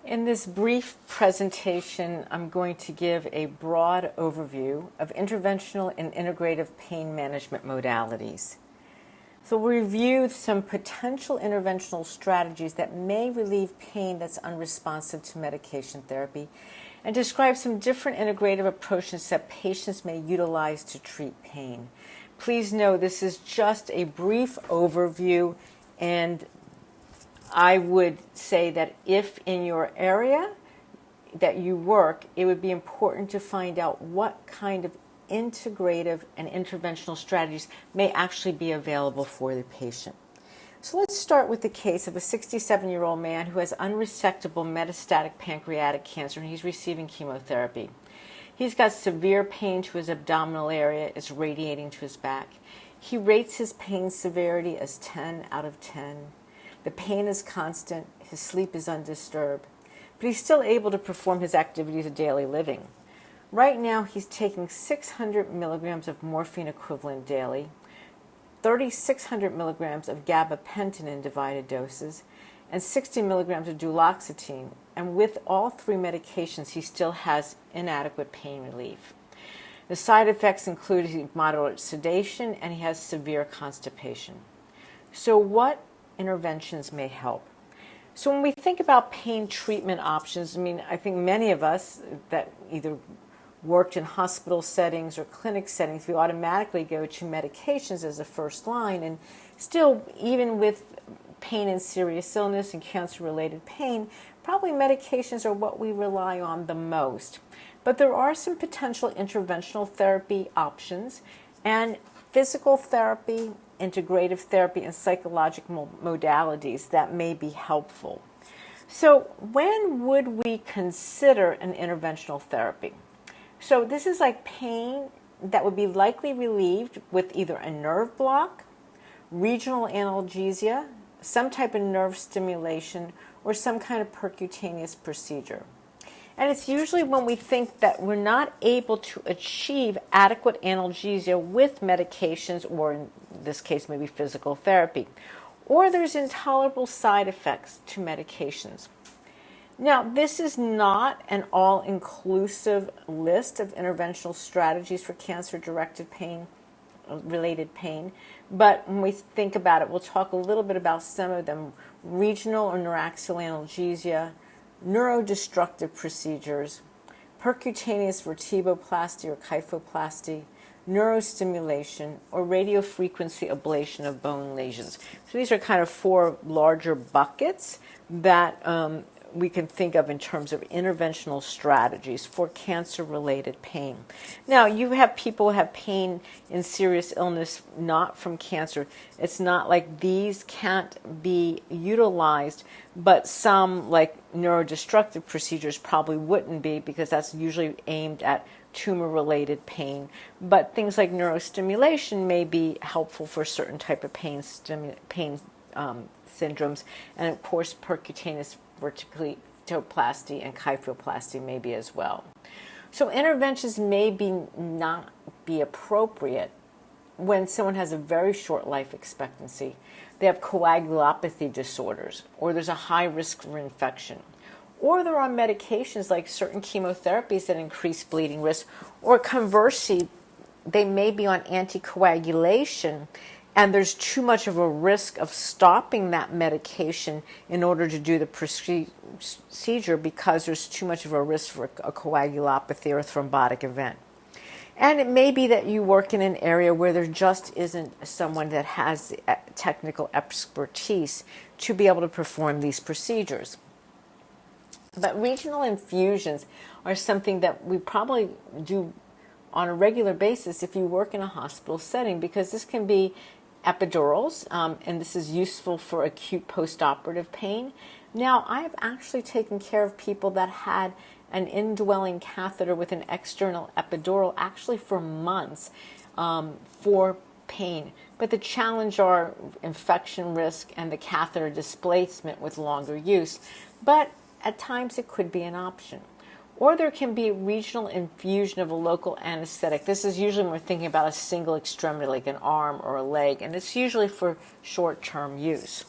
In this brief presentation, I'm going to give a broad overview of interventional and integrative pain management modalities. So we'll review some potential interventional strategies that may relieve pain that's unresponsive to medication therapy and describe some different integrative approaches that patients may utilize to treat pain. Please know this is just a brief overview, and I would say that if in your area that you work, it would be important to find out what kind of integrative and interventional strategies may actually be available for the patient. So let's start with the case of a 67-year-old man who has unresectable metastatic pancreatic cancer, and he's receiving chemotherapy. He's got severe pain to his abdominal area. It's radiating to his back. He rates his pain severity as 10 out of 10. The pain is constant, his sleep is undisturbed, but he's still able to perform his activities of daily living. Right now, he's taking 600 milligrams of morphine equivalent daily, 3,600 milligrams of gabapentin in divided doses, and 60 milligrams of duloxetine. And with all three medications, he still has inadequate pain relief. The side effects include moderate sedation, and he has severe constipation. So what interventions may help? So when we think about pain treatment options, I think many of us that either worked in hospital settings or clinic settings, we automatically go to medications as a first line. And still, even with pain and serious illness and cancer-related pain, probably medications are what we rely on the most. But there are some potential interventional therapy options, and physical therapy, integrative therapy, and psychological modalities that may be helpful. So when would we consider an interventional therapy? So this is like pain that would be likely relieved with either a nerve block, regional analgesia, some type of nerve stimulation, or some kind of percutaneous procedure. And it's usually when we think that we're not able to achieve adequate analgesia with medications, or in this case, maybe physical therapy, or there's intolerable side effects to medications. Now, this is not an all-inclusive list of interventional strategies for cancer-directed pain, related pain, but when we think about it, we'll talk a little bit about some of them: regional or neuraxial analgesia, neurodestructive procedures, percutaneous vertebroplasty or kyphoplasty, neurostimulation, or radiofrequency ablation of bone lesions. So these are kind of four larger buckets that we can think of in terms of interventional strategies for cancer-related pain. Now, you have people who have pain in serious illness not from cancer. It's not like these can't be utilized, but some, like neurodestructive procedures, probably wouldn't be, because that's usually aimed at tumor-related pain. But things like neurostimulation may be helpful for certain type of pain syndromes, and of course percutaneous vertebroplasty and kyphoplasty may be as well. So interventions may not be appropriate when someone has a very short life expectancy, they have coagulopathy disorders, or there's a high risk for infection, or they're on medications like certain chemotherapies that increase bleeding risk, or conversely, they may be on anticoagulation and there's too much of a risk of stopping that medication in order to do the procedure because there's too much of a risk for a coagulopathy or a thrombotic event. And it may be that you work in an area where there just isn't someone that has the technical expertise to be able to perform these procedures. But regional infusions are something that we probably do on a regular basis if you work in a hospital setting, because this can be epidurals, and this is useful for acute postoperative pain. Now, I have actually taken care of people that had an indwelling catheter with an external epidural actually for months for pain. But the challenge are infection risk and the catheter displacement with longer use. But at times it could be an option. or there can be regional infusion of a local anesthetic. This is usually when we're thinking about a single extremity, like an arm or a leg, and it's usually for short-term use.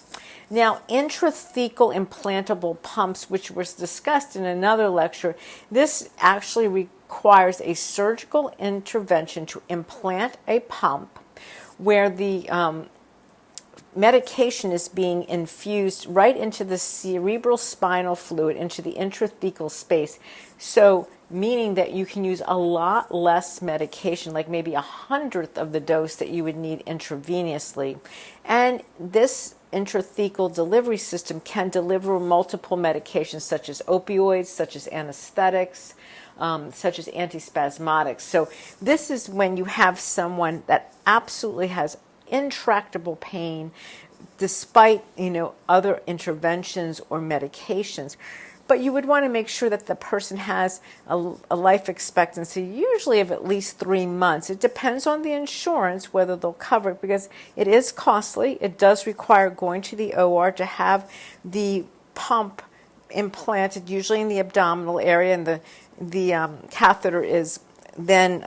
Now, intrathecal implantable pumps, which was discussed in another lecture, this actually requires a surgical intervention to implant a pump where the medication is being infused right into the cerebral spinal fluid, into the intrathecal space. So, meaning that you can use a lot less medication, like maybe 1/100th of the dose that you would need intravenously. And this intrathecal delivery system can deliver multiple medications, such as opioids, such as anesthetics, such as antispasmodics. So this is when you have someone that absolutely has intractable pain despite other interventions or medications, but you would want to make sure that the person has a life expectancy usually of at least 3 months. It depends on the insurance whether they'll cover it, because it is costly. It does require going to the OR to have the pump implanted, usually in the abdominal area, and the catheter is then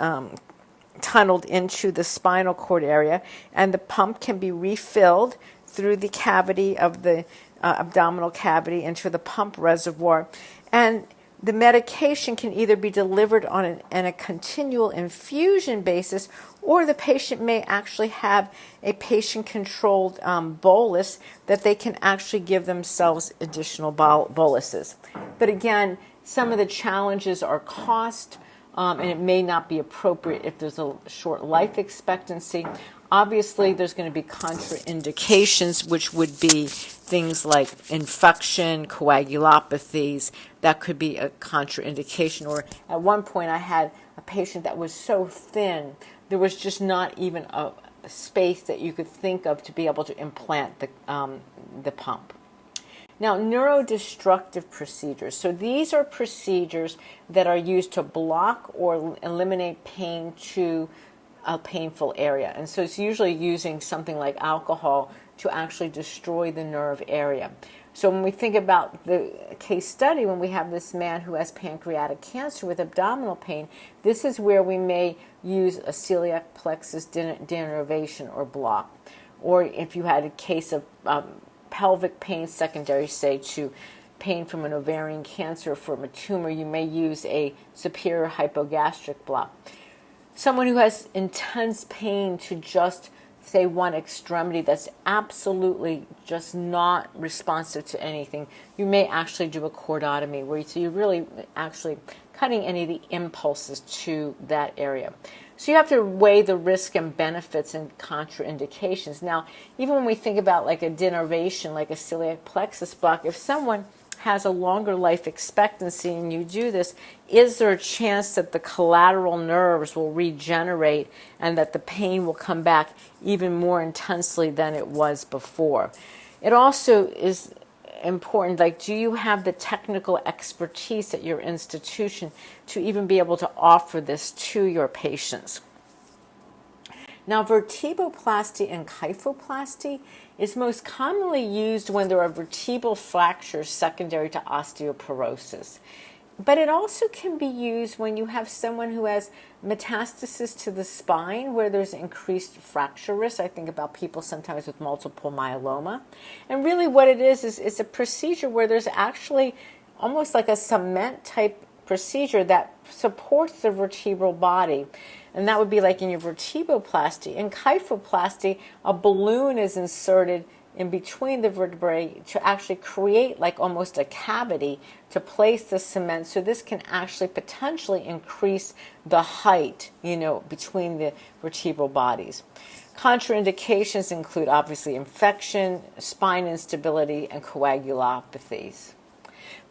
tunneled into the spinal cord area, and the pump can be refilled through the cavity of the abdominal cavity into the pump reservoir. And the medication can either be delivered on a continual infusion basis, or the patient may actually have a patient-controlled bolus that they can actually give themselves additional boluses. But again, some of the challenges are cost, and it may not be appropriate if there's a short life expectancy. Obviously, there's going to be contraindications, which would be things like infection, coagulopathies. That could be a contraindication. Or at one point, I had a patient that was so thin, there was just not even a space that you could think of to be able to implant the pump. Now, neurodestructive procedures. So these are procedures that are used to block or eliminate pain to a painful area. And so it's usually using something like alcohol to actually destroy the nerve area. So when we think about the case study, when we have this man who has pancreatic cancer with abdominal pain, this is where we may use a celiac plexus denervation or block. Or if you had a case of pelvic pain secondary, say, to pain from an ovarian cancer, from a tumor, you may use a superior hypogastric block. Someone who has intense pain to just, say, one extremity that's absolutely just not responsive to anything, you may actually do a cordotomy, where you're really actually cutting any of the impulses to that area. So you have to weigh the risk and benefits and contraindications. Now, even when we think about like a denervation, like a celiac plexus block, if someone has a longer life expectancy and you do this, is there a chance that the collateral nerves will regenerate and that the pain will come back even more intensely than it was before? It also is important, like, do you have the technical expertise at your institution to even be able to offer this to your patients? Now, vertebroplasty and kyphoplasty is most commonly used when there are vertebral fractures secondary to osteoporosis. But it also can be used when you have someone who has metastasis to the spine, where there's increased fracture risk. I think about people sometimes with multiple myeloma. And really what it is it's a procedure where there's actually almost like a cement type procedure that supports the vertebral body. And that would be like in your vertebroplasty. In kyphoplasty, a balloon is inserted in between the vertebrae to actually create like almost a cavity to place the cement. So this can actually potentially increase the height, between the vertebral bodies. Contraindications include obviously infection, spine instability, and coagulopathies.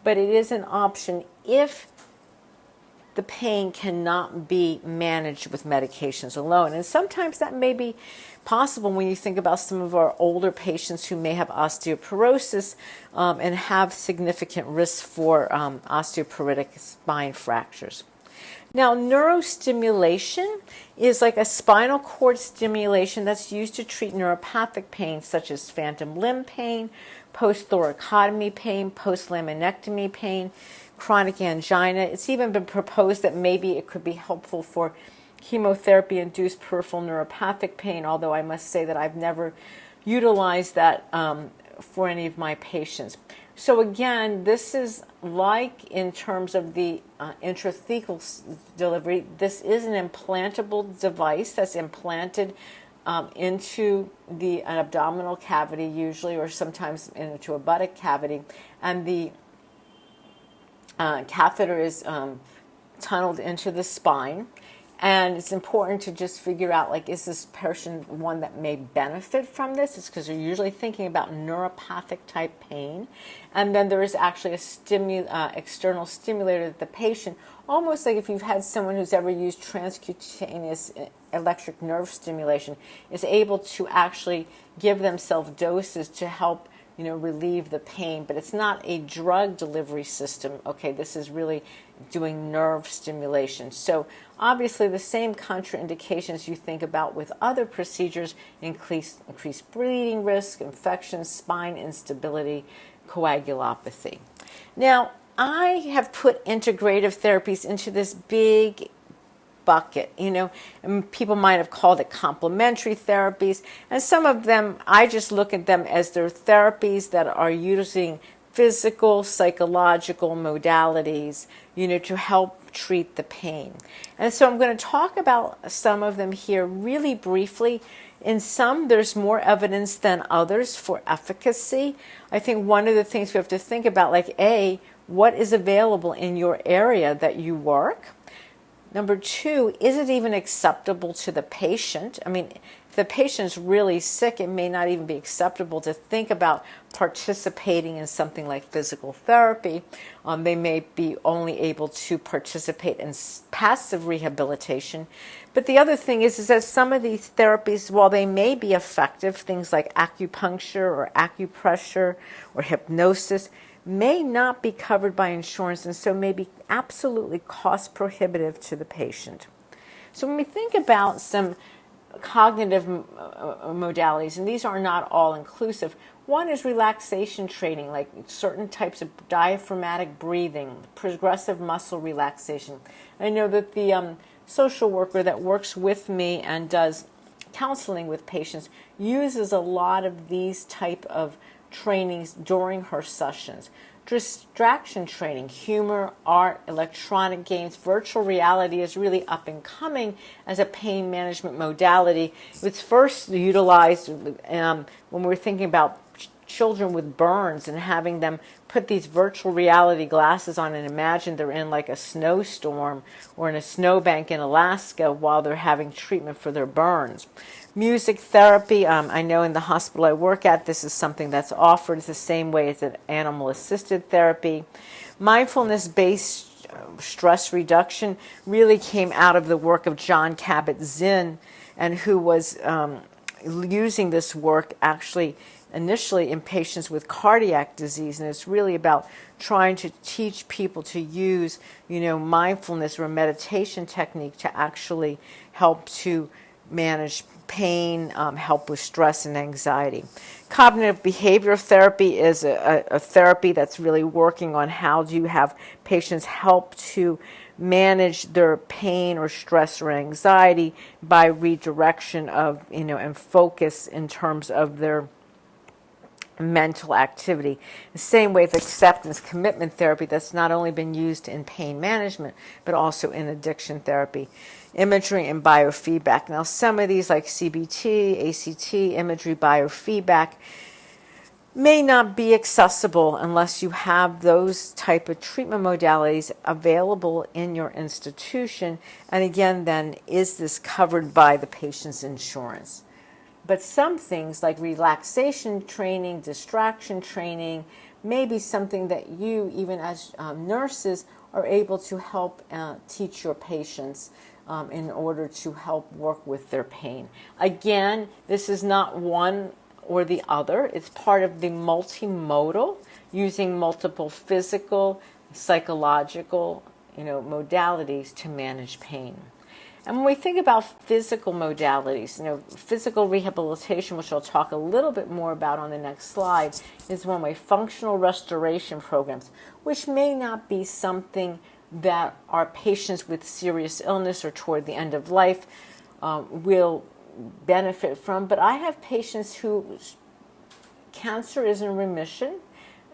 But it is an option if the pain cannot be managed with medications alone. And sometimes that may be possible when you think about some of our older patients who may have osteoporosis and have significant risk for osteoporotic spine fractures. Now, neurostimulation is like a spinal cord stimulation that's used to treat neuropathic pain, such as phantom limb pain, post-thoracotomy pain, post-laminectomy pain, chronic angina. It's even been proposed that maybe it could be helpful for chemotherapy-induced peripheral neuropathic pain, although I must say that I've never utilized that for any of my patients. So again, this is like in terms of the intrathecal delivery, this is an implantable device that's implanted into the abdominal cavity usually, or sometimes into a buttock cavity, and the catheter is tunneled into the spine. And it's important to just figure out, like, is this person one that may benefit from this? It's because you're usually thinking about neuropathic type pain. And then there is actually a external stimulator that the patient, almost like if you've had someone who's ever used transcutaneous electric nerve stimulation, is able to actually give themselves doses to help relieve the pain, but it's not a drug delivery system. Okay, this is really doing nerve stimulation. So obviously the same contraindications you think about with other procedures: increased bleeding risk, infections, spine instability, coagulopathy. Now, I have put integrative therapies into this big bucket, and people might have called it complementary therapies, and some of them, I just look at them as their therapies that are using physical, psychological modalities, to help treat the pain. And so I'm going to talk about some of them here really briefly. In some, there's more evidence than others for efficacy. I think one of the things we have to think about, like, what is available in your area that you work? Number two, is it even acceptable to the patient? I mean, if the patient's really sick, it may not even be acceptable to think about participating in something like physical therapy. They may be only able to participate in passive rehabilitation. But the other thing is that some of these therapies, while they may be effective, things like acupuncture or acupressure or hypnosis, may not be covered by insurance, and so may be absolutely cost prohibitive to the patient. So when we think about some cognitive modalities, and these are not all inclusive, one is relaxation training, like certain types of diaphragmatic breathing, progressive muscle relaxation. I know that the social worker that works with me and does counseling with patients uses a lot of these type of trainings during her sessions. Distraction training, humor, art, electronic games, virtual reality is really up and coming as a pain management modality. It was first utilized when we were thinking about children with burns and having them put these virtual reality glasses on and imagine they're in like a snowstorm or in a snowbank in Alaska while they're having treatment for their burns. Music therapy, I know in the hospital I work at, this is something that's offered the same way as an animal-assisted therapy. Mindfulness-based stress reduction really came out of the work of John Kabat-Zinn, and who was using this work actually initially in patients with cardiac disease, and it's really about trying to teach people to use, mindfulness or a meditation technique to actually help to manage pain, help with stress and anxiety. Cognitive behavioral therapy is a therapy that's really working on how do you have patients help to manage their pain or stress or anxiety by redirection of, and focus in terms of their mental activity. The same way with acceptance commitment therapy that's not only been used in pain management, but also in addiction therapy. Imagery and biofeedback. Now, some of these like CBT, ACT, imagery, biofeedback may not be accessible unless you have those type of treatment modalities available in your institution. And again, then, is this covered by the patient's insurance? But some things like relaxation training, distraction training, may be something that you, even as nurses, are able to help teach your patients in order to help work with their pain. Again, this is not one or the other. It's part of the multimodal, using multiple physical, psychological, modalities to manage pain. And when we think about physical modalities, physical rehabilitation, which I'll talk a little bit more about on the next slide, is one way functional restoration programs, which may not be something that our patients with serious illness or toward the end of life will benefit from. But I have patients whose cancer is in remission.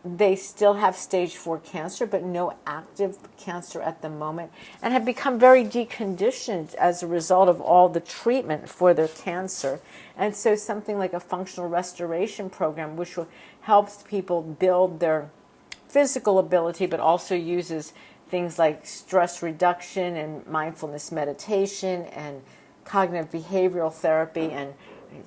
They still have stage 4 cancer, but no active cancer at the moment, and have become very deconditioned as a result of all the treatment for their cancer. And so something like a functional restoration program, which helps people build their physical ability, but also uses things like stress reduction and mindfulness meditation and cognitive behavioral therapy and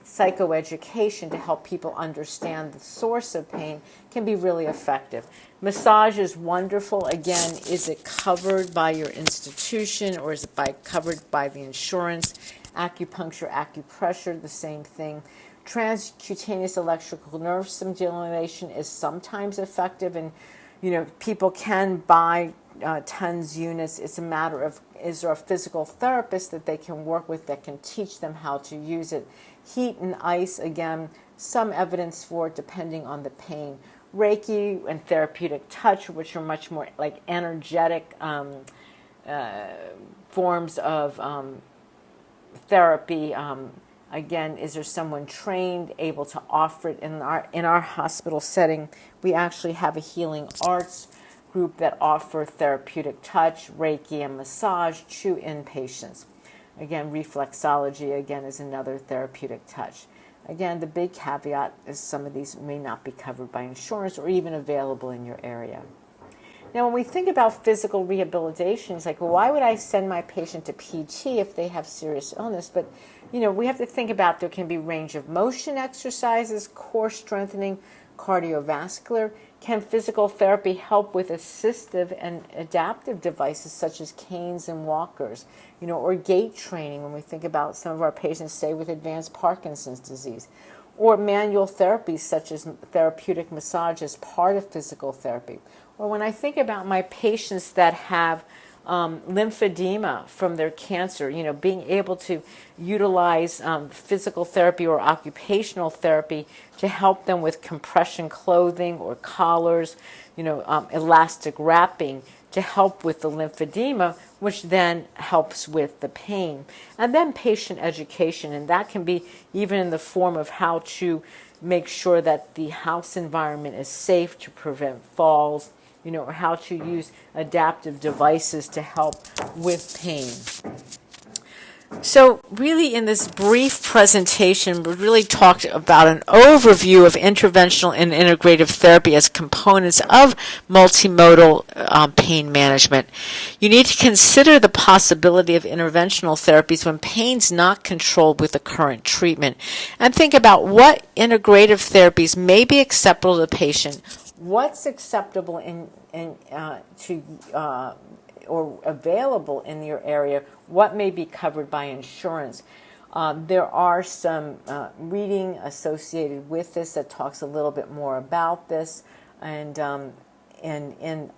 psychoeducation to help people understand the source of pain, can be really effective. Massage is wonderful. Again, is it covered by your institution or is it covered by the insurance? Acupuncture, acupressure, the same thing. Transcutaneous electrical nerve stimulation is sometimes effective, and people can buy tons units. It's a matter of, is there a physical therapist that they can work with that can teach them how to use it? Heat and ice, again, some evidence for it depending on the pain. Reiki and therapeutic touch, which are much more like energetic forms of therapy. Again, is there someone trained, able to offer it in our hospital setting? We actually have a healing arts group that offer therapeutic touch, Reiki, and massage to inpatients. Again, reflexology, again, is another therapeutic touch. Again, the big caveat is some of these may not be covered by insurance or even available in your area. Now, when we think about physical rehabilitation, it's like, well, why would I send my patient to PT if they have serious illness? But, we have to think about there can be range of motion exercises, core strengthening, cardiovascular. Can physical therapy help with assistive and adaptive devices such as canes and walkers, or gait training when we think about some of our patients, say, with advanced Parkinson's disease, or manual therapies such as therapeutic massage as part of physical therapy. Or when I think about my patients that have lymphedema from their cancer, being able to utilize physical therapy or occupational therapy to help them with compression clothing or collars, elastic wrapping to help with the lymphedema, which then helps with the pain. And then patient education, and that can be even in the form of how to make sure that the house environment is safe to prevent falls, or how to use adaptive devices to help with pain. So really in this brief presentation, we really talked about an overview of interventional and integrative therapy as components of multimodal pain management. You need to consider the possibility of interventional therapies when pain's not controlled with the current treatment, and think about what integrative therapies may be acceptable to the patient, what's acceptable or available in your area, what may be covered by insurance. There are some reading associated with this that talks a little bit more about this, and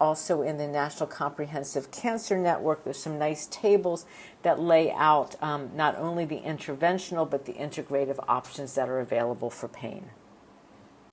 also in the National Comprehensive Cancer Network, there's some nice tables that lay out not only the interventional but the integrative options that are available for pain.